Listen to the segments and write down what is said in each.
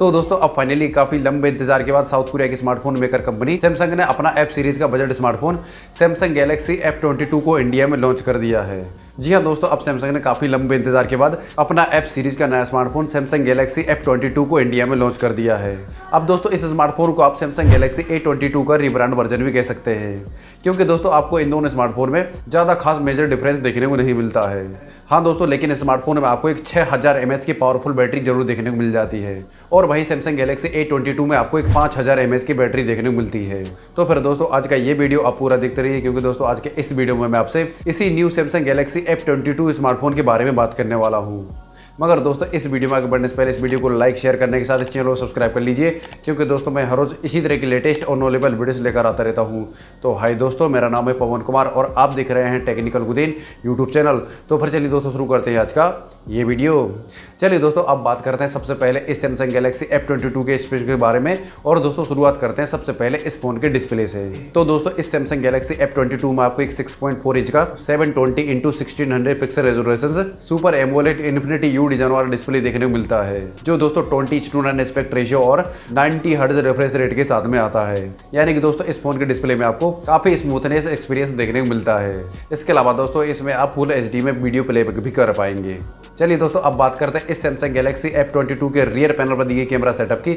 तो दोस्तों अब फाइनली काफी लंबे इंतजार के बाद साउथ कोरिया की स्मार्टफोन मेकर कंपनी सैमसंग ने अपना एफ सीरीज का budget smartphone Samsung Galaxy F22 को इंडिया में लॉन्च कर दिया है। जी हाँ दोस्तों, अब सैमसंग ने काफी लंबे इंतजार के बाद अपना एफ सीरीज का नया स्मार्टफोन सैमसंग गैलेक्सी F22 को इंडिया में लॉन्च कर दिया है। अब दोस्तों इस स्मार्टफोन को आप सैमसंग गैलेक्सी A22 का रीब्रांड वर्जन भी कह सकते हैं, क्योंकि दोस्तों आपको इन दोनों स्मार्टफोन में ज्यादा खास मेजर डिफरेंस देखने को नहीं मिलता है। हाँ दोस्तों, लेकिन स्मार्टफोन में आपको एक 6000 mAh की पावरफुल बैटरी जरूर देखने को मिल जाती है, और वहीं सैमसंग गैलेक्सी A22 में आपको एक 5000 mAh की बैटरी देखने को मिलती है। तो फिर दोस्तों आज का ये वीडियो आप पूरा देखते रहिए, क्योंकि दोस्तों आज के इस वीडियो में मैं आपसे इसी new Samsung Galaxy F22 smartphone के बारे में बात करने वाला हूँ। मगर दोस्तों इस वीडियो में आगे बढ़ने से पहले इस वीडियो को लाइक शेयर करने के साथ इस चैनल को सब्सक्राइब कर लीजिए, क्योंकि दोस्तों मैं हर रोज इसी तरह की लेटेस्ट और नॉलेबल वीडियोस लेकर आता रहता हूं। तो हाय दोस्तों, मेरा नाम है पवन कुमार और आप देख रहे हैं टेक्निकल गुदेन यूट्यूब चैनल। तो फिर चलिए दोस्तों शुरू करते हैं आज का ये वीडियो। चलिए दोस्तों अब बात करते हैं सबसे पहले इस सैमसंग गैलेक्सी F22 के स्पेक के बारे में, और दोस्तों शुरुआत करते हैं सबसे पहले इस फोन के डिस्प्ले से। तो दोस्तों इस सैमसंग गैलेक्सी F22 में आपको एक 6.4 इंच का 720x1600 pixel resolution super AMOLED infinity u design वाला डिस्प्ले देखने को मिलता है, जो दोस्तों 20:9 एस्पेक्ट रेशियो और 90 हर्ट्ज रिफ्रेश रेट के साथ में आता है। यानी कि दोस्तों इस फोन के डिस्प्ले में आपको काफी स्मूथनेस एक्सपीरियंस देखने को मिलता है। इसके अलावा दोस्तों इसमें आप फुल HD में वीडियो प्लेबैक भी कर पाएंगे। चलिए दोस्तों अब बात करते हैं इस सैमसंग गैलेक्सी F22 के रियर पैनल पर दिए कैमरा सेटअप की।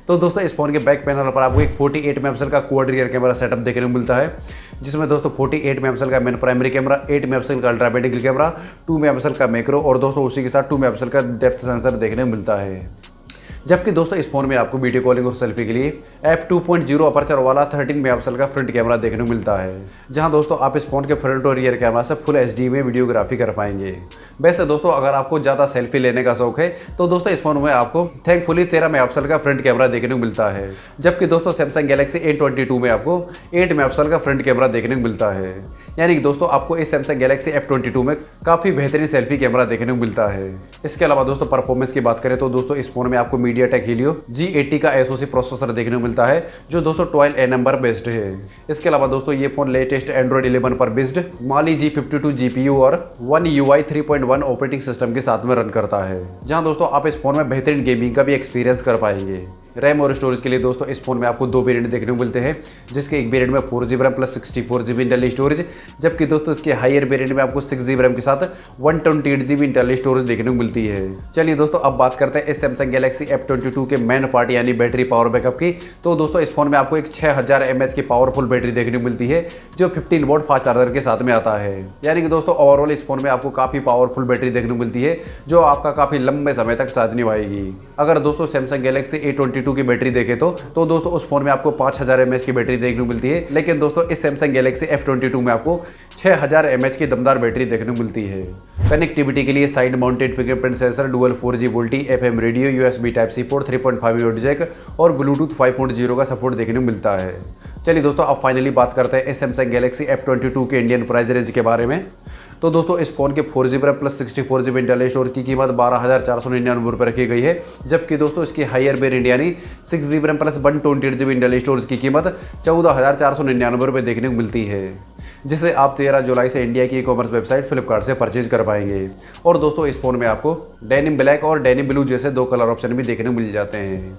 तो दोस्तों इस फोन के बैक पैनल पर आपको एक 48 मेगापिक्सल का क्वाड रियर कैमरा सेटअप देखने को मिलता है, जिसमें दोस्तों 48 मेगापिक्सल का मेन प्राइमरी कैमरा, 8 मेगापिक्सल का ultra wide angle camera, 2 megapixel का मैक्रो और दोस्तों उसी के साथ 2 मेगापिक्सल का डेप्थ सेंसर देखने को मिलता है। जबकि दोस्तों इस फोन में आपको वीडियो कॉलिंग और सेल्फी के लिए f2.0 अपर्चर वाला 13 मेगापिक्सल का फ्रंट कैमरा देखने को मिलता है, जहां दोस्तों आप इस फोन के फ्रंट और रियर कैमरा से फुल HD में वीडियोग्राफी कर पाएंगे। वैसे दोस्तों अगर आपको ज़्यादा सेल्फी लेने का शौक है तो दोस्तों इस फोन में आपको थैंकफुली 13 मेगापिक्सल का फ्रंट कैमरा देखने को मिलता है, जबकि दोस्तों सैमसंग गैलेक्सी A22 में आपको 8 मेगापिक्सल का फ्रंट कैमरा देखने को मिलता है। यानी कि दोस्तों आपको इस सैमसंग गैलेक्सी F22 में काफ़ी बेहतरीन सेल्फी कैमरा देखने को मिलता है। इसके अलावा दोस्तों परफॉर्मेंस की बात करें तो दोस्तों इस फोन में आपको MediaTeck Helio G80 का SoC प्रोसेसर देखने को मिलता है, जो दोस्तों 12A नंबर बेस्ड है। इसके अलावा दोस्तों ये फोन लेटेस्ट Android 11 पर बेस्ड माली G52 GPU और OneUI 3.1 ऑपरेटिंग सिस्टम के साथ में रन करता है, जहां दोस्तों आप इस फोन में बेहतरीन गेमिंग का भी एक्सपीरियंस कर पाएंगे। रैम और स्टोरेज के लिए दोस्तों इस फोन में आपको 2 वेरिएंट देखने को मिलते हैं, जिसके एक वेरिएंट में 4GB RAM plus 64GB internal storage, जबकि दोस्तों इसके हायर वेरिएंट में आपको 6GB रैम के साथ 128GB इंटरनल स्टोरेज देखने को मिलती है। चलिए दोस्तों अब बात करते हैं इस सैमसंग गैलेक्सी F22 के मेन पार्ट यानी बैटरी पावर बैकअप की। तो दोस्तों इस फोन में आपको एक 6000 mAh की पावरफुल बैटरी देखने को मिलती है, जो 15 वोल्ट फास्ट चार्जर के साथ में आता है। यानी कि दोस्तों ओवरऑल इस फोन में आपको काफी पावरफुल बैटरी देखने को मिलती है, जो आपका काफी लंबे समय तक साथ निभाएगी। अगर दोस्तों सैमसंग गैलेक्सी A22 की बैटरी देखें तो दोस्तों उस फोन में आपको 5000 mAh की बैटरी देखने को मिलती है, लेकिन दोस्तों इस सैमसंग गैलेक्सी F22 में आपको 6000 mAh की दमदार बैटरी देखने को मिलती है। कनेक्टिविटी के लिए side mounted fingerprint sensor, dual 4G VoLTE FM radio, USB Type-C port, 3.5 jack और ब्लूटूथ 5.0 का सपोर्ट देखने को मिलता है। चलिए दोस्तों अब फाइनली बात करते हैं इस सैमसंग गैलेक्सी F22 के इंडियन प्राइस रेंज के बारे में। तो दोस्तों इस फोन के 4GB RAM plus 64GB internal storage की कीमत 12,499 रुपये रखी गई है, जबकि दोस्तों इसकी हायर वेरिएंट यानी 6GB RAM plus 128GB internal storage की कीमत 14,499 रुपये देखने को मिलती है, जिसे आप 13 जुलाई से इंडिया की ई-कॉमर्स वेबसाइट फ्लिपकार्ट से परचेज कर पाएंगे। और दोस्तों इस फोन में आपको डेनिम ब्लैक और डेनिम ब्लू जैसे 2 कलर ऑप्शन भी देखने को मिल जाते हैं।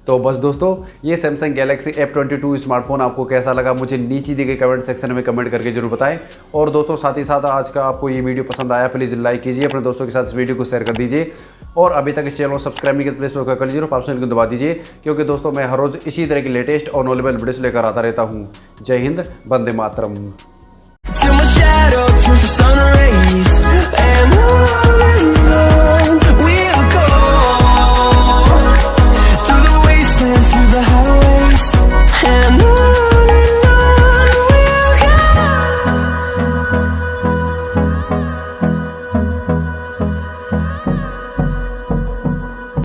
तो बस दोस्तों ये सैमसंग गैलेक्सी F22 स्मार्टफोन आपको कैसा लगा मुझे नीचे दी गई कमेंट सेक्शन में कमेंट करके जरूर बताएं। और दोस्तों साथ ही साथ आज का आपको ये वीडियो पसंद आया प्लीज़ लाइक कीजिए, अपने दोस्तों के साथ इस वीडियो को शेयर कर दीजिए, और अभी तक इस चैनल को सब्सक्राइब नहीं किया प्लीज़ सब्सक्राइब कर लीजिए और ऑप्शन को दबा दीजिए, क्योंकि दोस्तों मैं हर रोज़ इसी तरह की लेटेस्ट और नॉलेबल वीडियोस लेकर आता रहता हूँ। जय हिंद, वंदे मातरम।